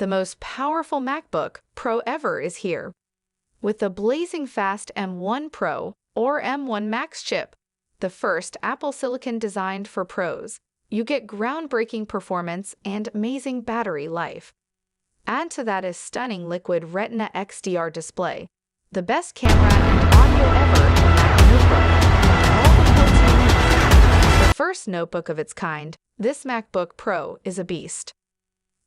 The most powerful MacBook Pro ever is here. With the blazing fast M1 Pro or M1 Max chip, the first Apple Silicon designed for pros, you get groundbreaking performance and amazing battery life. Add to that a stunning Liquid Retina XDR display, the best camera and audio ever in a Mac notebook, and all the perks you need. The first notebook of its kind, this MacBook Pro is a beast.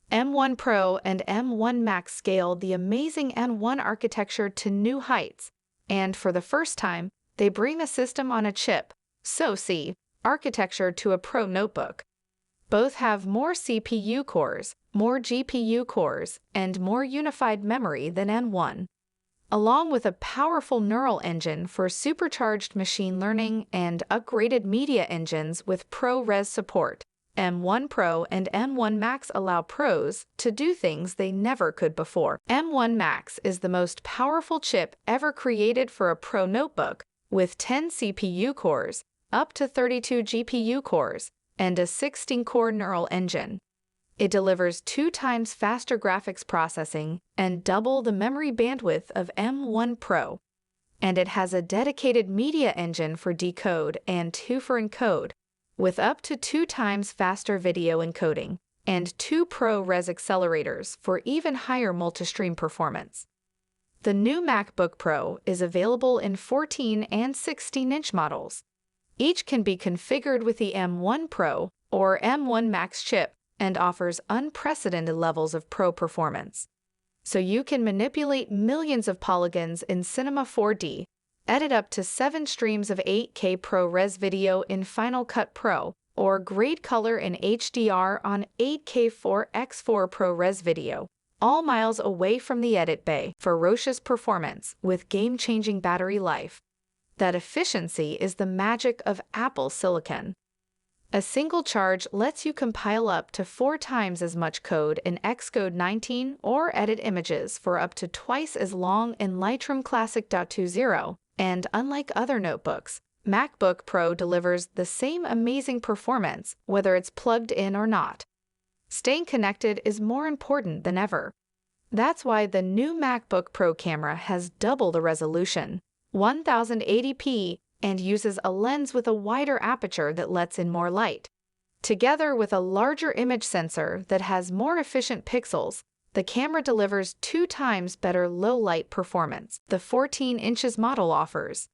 M1 Pro and M1 Max scaled the amazing M1 architecture to new heights, and for the first time, they bring a system on a chip, SoC, architecture to a Pro notebook. Both have more CPU cores, more GPU cores, and more unified memory than M1, along with a powerful neural engine for supercharged machine learning and upgraded media engines with ProRes support. M1 Pro and M1 Max allow pros to do things they never could before. M1 Max is the most powerful chip ever created for a Pro notebook, with 10 CPU cores, up to 32 GPU cores, and a 16-core neural engine. It delivers 2 times faster graphics processing and double the memory bandwidth of M1 Pro. And it has a dedicated media engine for decode and 2 for encode, with up to 2 times faster video encoding and 2 ProRes accelerators for even higher multi-stream performance. The new MacBook Pro is available in 14 and 16-inch models. Each can be configured with the M1 Pro or M1 Max chip and offers unprecedented levels of Pro performance. So you can manipulate millions of polygons in Cinema 4D, edit up to 7 streams of 8K ProRes video in Final Cut Pro, or grade color in HDR on 8K 4x4 ProRes video, all miles away from the edit bay. Ferocious performance with game-changing battery life. That efficiency is the magic of Apple Silicon. A single charge lets you compile up to 4 times as much code in Xcode 19 or edit images for up to twice as long in Lightroom Classic 2.0. And unlike other notebooks, MacBook Pro delivers the same amazing performance whether it's plugged in or not. Staying connected is more important than ever. That's why the new MacBook Pro camera has double the resolution, 1080p, and uses a lens with a wider aperture that lets in more light. Together with a larger image sensor that has more efficient pixels, the camera delivers 2 times better low-light performance. The 14 inches model offers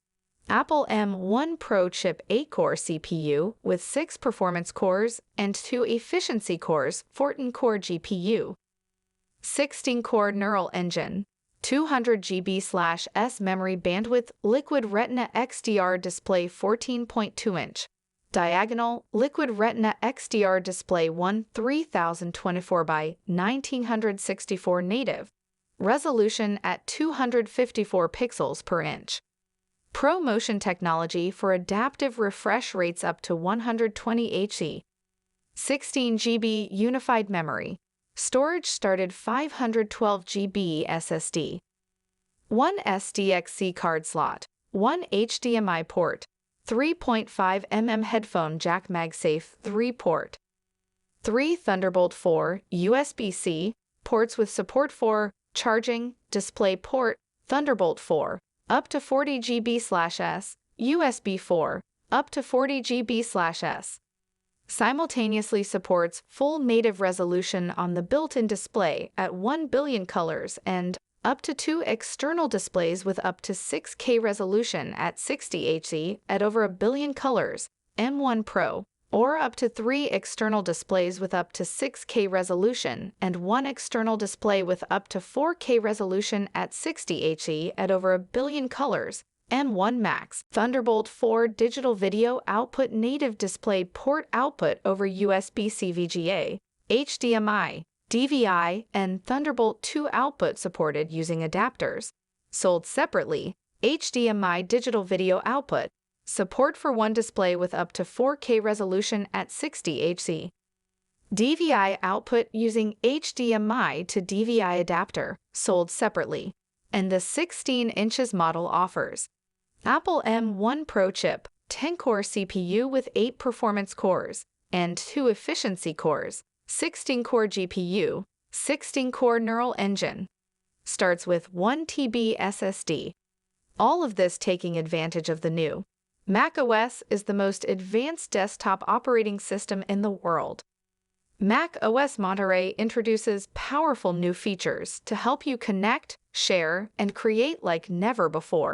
Apple M1 Pro chip 8-core CPU with 6 performance cores and 2 efficiency cores, 14-core GPU, 16-core neural engine, 200 GB/s memory bandwidth, Liquid Retina XDR display 14.2-inch, diagonal, Liquid Retina XDR display 3024 by 1964 native, resolution at 254 pixels per inch. Pro Motion technology for adaptive refresh rates up to 120 Hz. 16 GB unified memory. Storage started 512 GB SSD. 1 SDXC card slot. 1 HDMI port. 3.5 mm headphone jack MagSafe 3 port. 3 Thunderbolt 4 USB-C ports with support for charging, display port, Thunderbolt 4, up to 40 GB/s, USB 4, up to 40 GB/s. Simultaneously supports full native resolution on the built-in display at 1 billion colors and up to 2 external displays with up to 6K resolution at 60 Hz at over a billion colors, M1 Pro, or up to 3 external displays with up to 6K resolution and 1 external display with up to 4K resolution at 60 Hz at over a billion colors, M1 Max. Thunderbolt 4 digital video output native display port output over USB-C VGA, HDMI, DVI, and Thunderbolt 2 output supported using adapters. Sold separately, HDMI digital video output, support for 1 display with up to 4K resolution at 60 Hz. DVI output using HDMI to DVI adapter, sold separately. And the 16 inches model offers Apple M1 Pro chip, 10-core CPU with 8 performance cores, and 2 efficiency cores, 16-core GPU, 16-core neural engine. Starts with 1 TB SSD. All of this taking advantage of the new macOS is the most advanced desktop operating system in the world. macOS Monterey introduces powerful new features to help you connect, share, and create like never before.